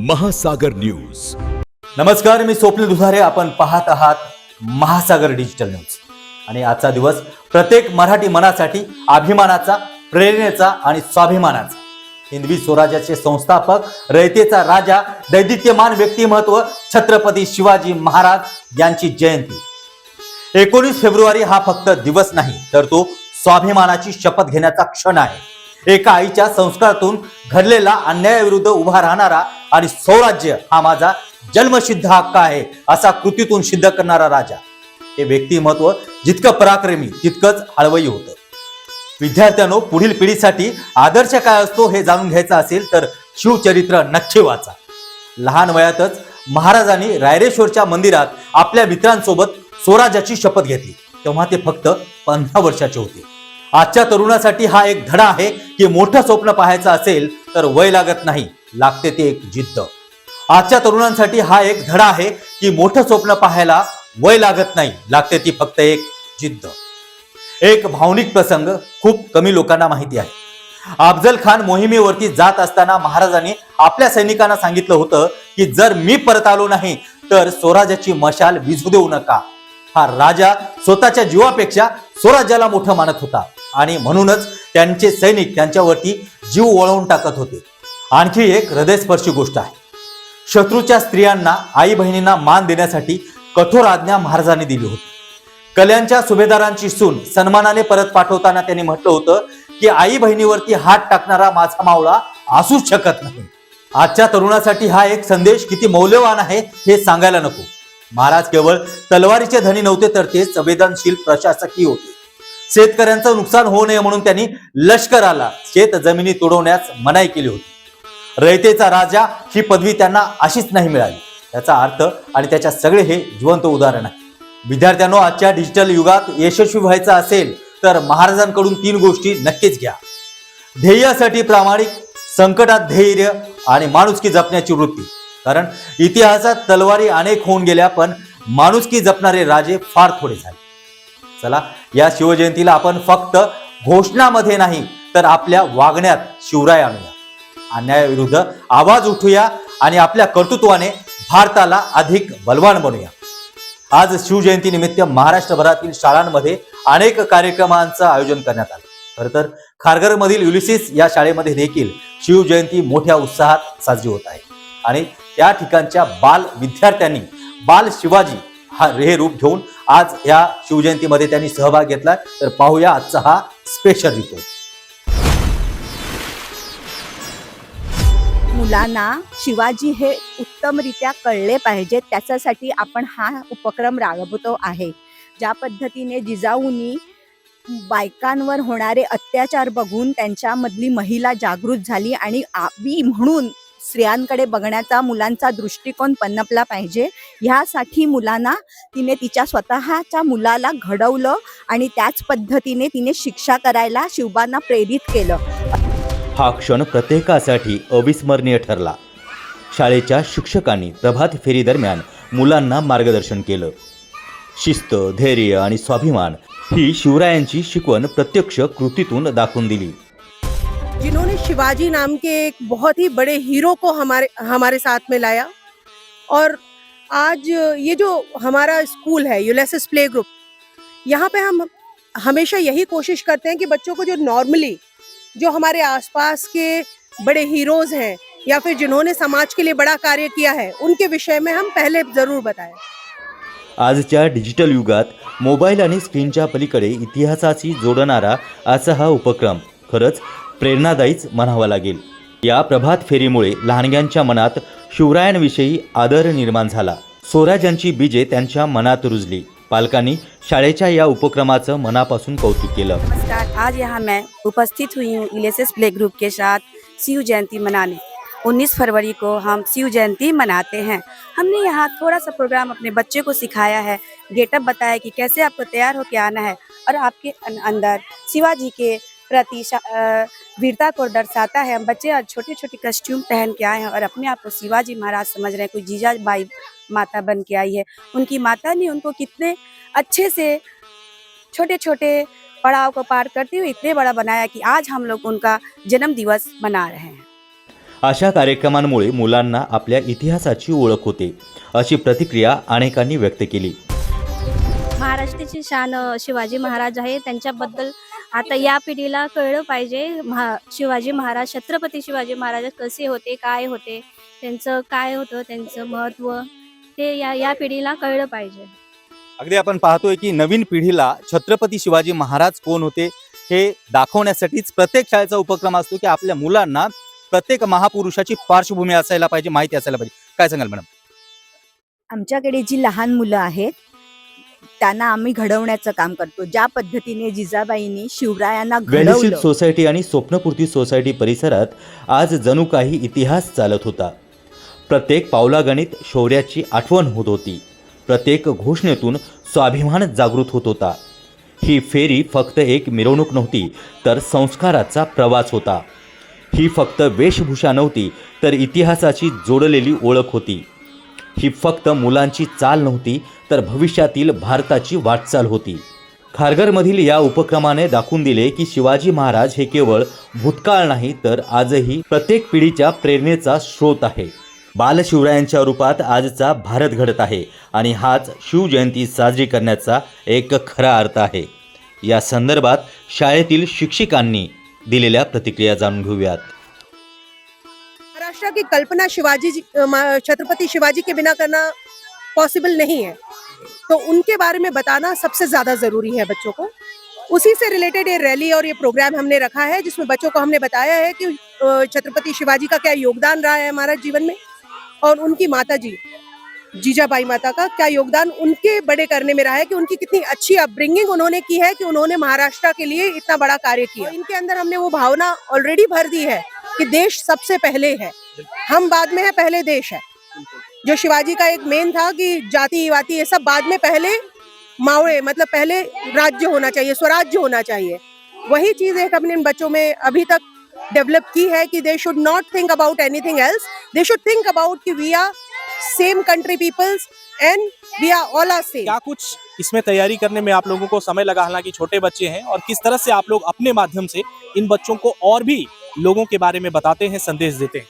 महासागर न्यूज। नमस्कार, मी स्वप्नील दुधारे। आपण पाहत आहात महासागर डिजिटल न्यूज। आणि आजचा दिवस प्रत्येक मराठी मनासाठी अभिमानाचा, प्रेरणेचा आणि स्वाभिमानाचा। हिंदवी स्वराज्याचे संस्थापक, रयतेचा राजा, दैदिप्यमान व्यक्तिमत्व छत्रपती शिवाजी महाराज यांची जयंती 19 फेब्रुवारी हा फक्त दिवस नाही, तर तो स्वाभिमानाची शपथ घेण्याचा क्षण आहे। एका आईच्या संस्कारातून घडलेला, अन्यायाविरुद्ध उभा राहणारा आणि स्वराज्य हा माझा जन्मसिद्ध हक्क आहे असा कृतीतून सिद्ध करणारा राजा। हे व्यक्तिमत्व जितकं पराक्रमी तितकंच हळवई होतं। विद्यार्थ्यांनो, पुढील पिढीसाठी आदर्श काय असतो हे जाणून घ्यायचं असेल तर शिवचरित्र नक्की वाचा। लहान वयातच महाराजांनी रायरेश्वरच्या मंदिरात आपल्या मित्रांसोबत स्वराज्याची शपथ घेतली, तेव्हा ते फक्त 15 वर्षाचे होते। आजच्या तरुणासाठी हा एक धडा आहे की मोठं स्वप्न पाहायचं असेल तर वय लागत नाही, लागते ते एक जिद्द। आजच्या तरुणांसाठी हा एक धडा आहे की मोठं स्वप्न पाहायला वय लागत नाही, लागते ती फक्त एक जिद्द। एक भावनिक प्रसंग खूप कमी लोकांना माहिती आहे। अफजल खान मोहिमेवरती जात असताना महाराजांनी आपल्या सैनिकांना सांगितलं होतं की जर मी परत आलो नाही तर स्वराज्याची मशाल विझू देऊ नका। हा राजा स्वतःच्या जीवापेक्षा स्वराज्याला मोठं मानत होता आणि म्हणूनच त्यांचे सैनिक त्यांच्यावरती जीव वळवून टाकत होते। आणखी एक हृदयस्पर्शी गोष्ट आहे। शत्रूच्या स्त्रियांना, आई बहिणींना मान देण्यासाठी कठोर आज्ञा महाराजांनी दिली होती। कल्याणच्या सुभेदारांची सून सन्मानाने परत पाठवताना त्यांनी म्हटलं होतं की आई बहिणीवरती हात टाकणारा माझा मावळा असूच शकत नाही। आजच्या तरुणासाठी हा एक संदेश किती मौल्यवान आहे हे सांगायला नको। महाराज केवळ तलवारीचे धनी नव्हते, तर ते संवेदनशील प्रशासकही होते। शेतकऱ्यांचं नुकसान होऊ नये म्हणून त्यांनी लष्कराला शेत जमिनी तुडवण्यास मनाई केली होती। रयतेचा राजा ही पदवी त्यांना अशीच नाही मिळाली। त्याचा अर्थ आणि त्याच्या सगळे हे जिवंत उदाहरण आहे। विद्यार्थ्यांनो, आजच्या डिजिटल युगात यशस्वी व्हायचं असेल तर महाराजांकडून 3 गोष्टी नक्कीच घ्या। ध्येयासाठी प्रामाणिक, संकटात धैर्य आणि माणुसकी जपण्याची वृत्ती। कारण इतिहासात तलवारी अनेक होऊन गेल्या, पण माणुसकी जपणारे राजे फार थोडे झाले। चला, या शिवजयंतीला आपण फक्त घोषणामध्ये नाही तर आपल्या वागण्यात शिवराय आणूया, अन्यायाविरुद्ध आवाज उठूया आणि आपल्या कर्तृत्वाने भारताला अधिक बलवान बनवूया। आज शिवजयंती निमित्त महाराष्ट्रभरातील शाळांमध्ये अनेक कार्यक्रमांचं आयोजन करण्यात आलं। खरं तर खारघरमधील युलिसिस या शाळेमध्ये देखील शिवजयंती मोठ्या उत्साहात साजरी होत आहे आणि त्या ठिकाणच्या बाल विद्यार्थ्यांनी बाल शिवाजी हे रूप घेऊन आज या शिवजयंतीमध्ये त्यांनी सहभाग घेतला। तर पाहूया आजचा हा स्पेशल रिपोर्ट। मुलांना शिवाजी हे उत्तमरित्या कळले पाहिजे, त्याच्यासाठी आपण हा उपक्रम राबवतो आहे। ज्या पद्धतीने जिजाऊंनी बायकांवर होणारे अत्याचार बघून त्यांच्यामधली महिला जागृत झाली आणि आवी म्हणून स्त्रियांकडे बघण्याचा मुलांचा दृष्टिकोन पनपला पाहिजे, ह्यासाठी मुलांना तिने तिच्या स्वतःच्या मुलाला घडवलं आणि त्याच पद्धतीने तिने शिक्षा करायला शिवबांना प्रेरित केलं। हा क्षण प्रत्येकासाठी अविस्मरणीय ठरला। शाळेच्या शिक्षकांनी प्रभात फेरी दरम्यान मुलांना मार्गदर्शन केलं। शिस्त, धैर्य आणि स्वाभिमान ही शिवरायांची शिकवण प्रत्यक्ष कृतीतून दाखवून दिली। जिन्होंने शिवाजी नाम के एक बहुत ही बड़े हीरो को हमारे साथ में लाया, और आज ये जो हमारा स्कूल है यूलिसिस प्ले ग्रुप, यहाँ पे हम हमेशा यही कोशिश करते हैं कि बच्चों को जो नॉर्मली जो हमारे आसपास के बड़े हीरोज हैं या फिर जिन्होंने समाज के लिए बड़ा कार्य किया है, उनके विषय में हम पहले जरूर बताएं। आजच्या डिजिटल युगात मोबाईल आणि स्क्रीनच्या पलीकडे इतिहासाशी जोडणारा असा हा उपक्रम खरंच प्रेरणादायीच म्हणावा लागेल। या प्रभात फेरीमुळे लहानग्यांच्या मनात शिवरायांविषयी आदर निर्माण झाला। स्वराज्याची बीजे त्यांच्या मनात रुजली। पालकांनी शाळेच्या या उपक्रमाचं मनापासून कौतुक केलं। नमस्कार, आज यहाँ मैं उपस्थित हुई हूँ यूलिसिस प्ले ग्रुप के साथ शिव जयंती मनाने। 19 फरवरी को हम शिव जयंती मनाते हैं। हमने यहाँ थोड़ा सा प्रोग्राम अपने बच्चे को सिखाया है, गेटअप बताया कि कैसे आपको तैयार होकर आना है और आपके अंदर शिवाजी के प्रति वीरता को दर्शाता है। हम बच्चे आज छोटे छोटे कस्ट्यूम पहन के आए हैं और अपने आप को शिवाजी महाराज समझ रहे हैं। कोई जीजाबाई माता बन के आई है, उनकी माता ने उनको कितने अच्छे से छोटे छोटे पड़ाव को पार करते हुए इतने बड़ा बनाया कि आज हम लोग उनका जन्म दिवस मना रहे हैं। अशा कार्यक्रमांमुळे मुलांना आपल्या इतिहासाची ओळख होते, अशी प्रतिक्रिया अनेकांनी व्यक्त केली. महाराष्ट्राची शान शिवाजी महाराज आहे. त्यांच्याबद्दल आता या पिढीला कळलं पाहिजे. शिवाजी महाराज, छत्रपती शिवाजी महाराज कसे होते, काय होते, त्यांचं काय होतं, त्यांचं महत्त्व ते या पिढीला कळलं पाहिजे. अगदी आपण पाहतोय की नवीन पिढीला छत्रपती शिवाजी महाराज कोण होते हे दाखवण्यासाठीच प्रत्येक शाळेचा उपक्रम असतो की आपल्या मुलांना प्रत्येक महापुरुषाची पार्श्वभूमी असायला पाहिजे, माहिती असायला पाहिजे. काय सांगाल मॅडम? आमच्याकडे जी लहान मुलं आहेत त्यांना आम्ही घडवण्याचं काम करतो. ज्या पद्धतीने जिजाबाईंनी शिवरायांना वेलशील घडवलं, सोसायटी आणि स्वप्नपूर्ती सोसायटी परिसरात आज जणू काही इतिहास चालत होता. प्रत्येक पावलागणित शौर्याची आठवण होत होती. प्रत्येक घोषणेतून स्वाभिमान जागृत होत होता. ही फेरी फक्त एक मिरवणूक नव्हती, तर संस्काराचा प्रवास होता. ही फक्त वेशभूषा नव्हती, तर इतिहासाची जोडलेली ओळख होती. ही फक्त मुलांची चाल नव्हती, तर भविष्यातील भारताची वाटचाल होती. खारघरमधील या उपक्रमाने दाखवून दिले की शिवाजी महाराज हे केवळ भूतकाळ नाही, तर आजही प्रत्येक पिढीच्या प्रेरणेचा स्रोत आहे. बालशिवरायांच्या रूपात आजचा भारत घडत आहे आणि हाच शिवजयंती साजरी करण्याचा एक खरा अर्थ आहे. या संदर्भात शाळेतील शिक्षकांनी दिलेल्या प्रतिक्रिया जाणून घेऊयात. महाराष्ट्र की कल्पना छत्रपति शिवाजी के बिना करना पॉसिबल नहीं है, तो उनके बारे में बताना सबसे ज़्यादा ज़रूरी है बच्चों को. उसी से रिलेटेड ये रैली और ये प्रोग्राम हमने रखा है, जिसमें बच्चों को हमने बताया है कि छत्रपति शिवाजी का क्या योगदान रहा है हमारे जीवन में, और उनकी माता जी जीजाबाई माता का क्या योगदान उनके बड़े करने में रहा है, कि उनकी कितनी अच्छी अपब्रिंगिंग उन्होंने की है, कि उन्होंने महाराष्ट्र के लिए इतना बड़ा कार्य किया. इनके अंदर हमने वो भावना ऑलरेडी भर दी है कि देश सबसे पहले है, हम बाद में है, पहले देश है. जो शिवाजी का एक मेन था कि जाति वाति ये सब बाद में, पहले मावड़े मतलब पहले राज्य होना चाहिए, स्वराज्य होना चाहिए. वही चीज एक अपने इन बच्चों में अभी तक डेवलप की है कि they should not think about anything else, they should think about कि we are same country peoples and we are all are same. क्या कुछ इसमें तैयारी करने में आप लोगों को समय लगा, हालांकि छोटे बच्चे हैं, और किस तरह से आप लोग अपने माध्यम से इन बच्चों को और भी लोगों के बारे में बताते हैं, संदेश देते हैं?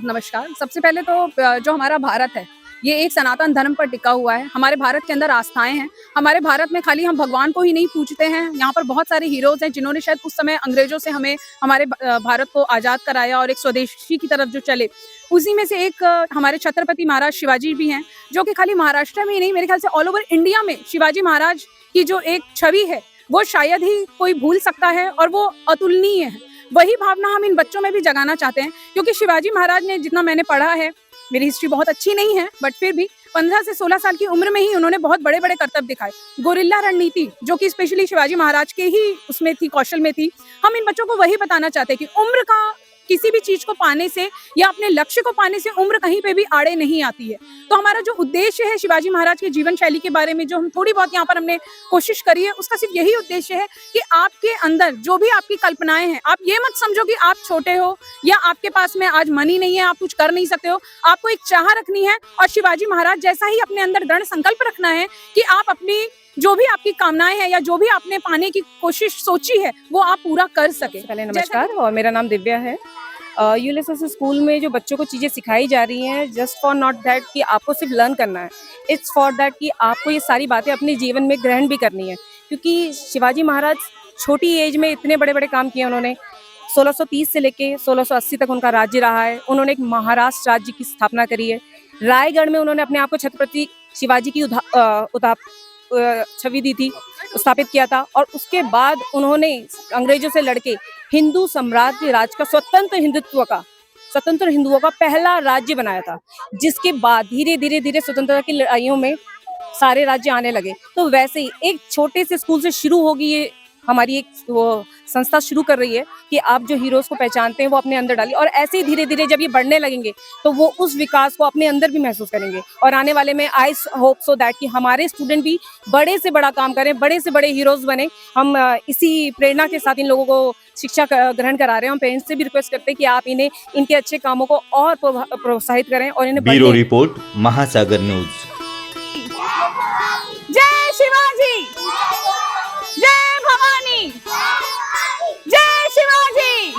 नमस्कार. सबसे पहले तो जो हमारा भारत है ये एक सनातन धर्म पर टिका हुआ है. हमारे भारत के अंदर आस्थाएं हैं. हमारे भारत में खाली हम भगवान को ही नहीं पूजते हैं, यहाँ पर बहुत सारे हीरोज हैं जिन्होंने शायद उस समय अंग्रेजों से हमें हमारे भारत को आज़ाद कराया और एक स्वदेशी की तरफ जो चले. उसी में से एक हमारे छत्रपति महाराज शिवाजी भी हैं, जो कि खाली महाराष्ट्र में ही नहीं, मेरे ख्याल से ऑल ओवर इंडिया में शिवाजी महाराज की जो एक छवि है वो शायद ही कोई भूल सकता है, और वो अतुलनीय है. वही भावना हम इन बच्चों में भी जगाना चाहते हैं, क्योंकि शिवाजी महाराज ने, जितना मैंने पढ़ा है, मेरी हिस्ट्री बहुत अच्छी नहीं है, बट फिर भी 15 से 16 साल की उम्र में ही उन्होंने बहुत बड़े बड़े करतब दिखाए. गोरिल्ला रणनीति जो कि स्पेशली शिवाजी महाराज के ही उसमें थी, कौशल में थी. हम इन बच्चों को वही बताना चाहते हैं कि उम्र का किसी भी चीज को पाने से या अपने लक्ष्य को पाने से उम्र कहीं पे भी आड़े नहीं आती है. तो हमारा जो उद्देश्य है शिवाजी महाराज के जीवन शैली के बारे में जो हम थोड़ी बहुत यहाँ पर हमने कोशिश करी है, उसका सिर्फ यही उद्देश्य है कि आपके अंदर जो भी आपकी कल्पनाएं हैं, आप ये मत समझो कि आप छोटे हो या आपके पास में आज मनी नहीं है, आप कुछ कर नहीं सकते हो. आपको एक चाह रखनी है और शिवाजी महाराज जैसा ही अपने अंदर दृढ़ संकल्प रखना है कि आप अपनी जो भी आपकी कामनाएं हैं या जो भी आपने पाने की कोशिश सोची है वो आप पूरा कर सके. पहले नमस्कार, और मेरा नाम दिव्या है. यूएलएसएस स्कूल में जो बच्चों को चीज़ें सिखाई जा रही हैं, जस्ट फॉर नॉट दैट कि आपको सिर्फ लर्न करना है, इट्स फॉर दैट कि आपको ये सारी बातें अपने जीवन में ग्रहण भी करनी है. क्योंकि शिवाजी महाराज छोटी एज में इतने बड़े बड़े काम किए उन्होंने. 1630 से लेके 1680 तक उनका राज्य रहा है. उन्होंने एक महाराष्ट्र राज्य की स्थापना करी है. रायगढ़ में उन्होंने अपने आप को छत्रपति शिवाजी की छवि दी थी, स्थापित किया था. और उसके बाद उन्होंने अंग्रेजों से लड़के हिंदू साम्राज्य राज का स्वतंत्र हिंदुओं का पहला राज्य बनाया था, जिसके बाद धीरे धीरे स्वतंत्रता की लड़ाइयों में सारे राज्य आने लगे. तो वैसे ही एक छोटे से स्कूल से शुरू होगी ये हमारी एक वो संस्था शुरू कर रही है कि आप जो हीरोज को पहचानते हैं वो अपने अंदर डालिए. और ऐसे ही धीरे धीरे जब ये बढ़ने लगेंगे तो वो उस विकास को अपने अंदर भी महसूस करेंगे. और आने वाले में आई होप सो दैट कि हमारे स्टूडेंट भी बड़े से बड़ा काम करें, बड़े से बड़े हीरोज बने. हम इसी प्रेरणा के साथ इन लोगों को शिक्षा ग्रहण करा रहे हैं. हम पेरेंट्स से भी रिक्वेस्ट करते हैं कि आप इन्हें इनके अच्छे कामों को और प्रोत्साहित करें और इन्हें. ब्यूरो रिपोर्ट, महासागर न्यूज. जय शिवाजी, जय भवानी, जय शिवाजी.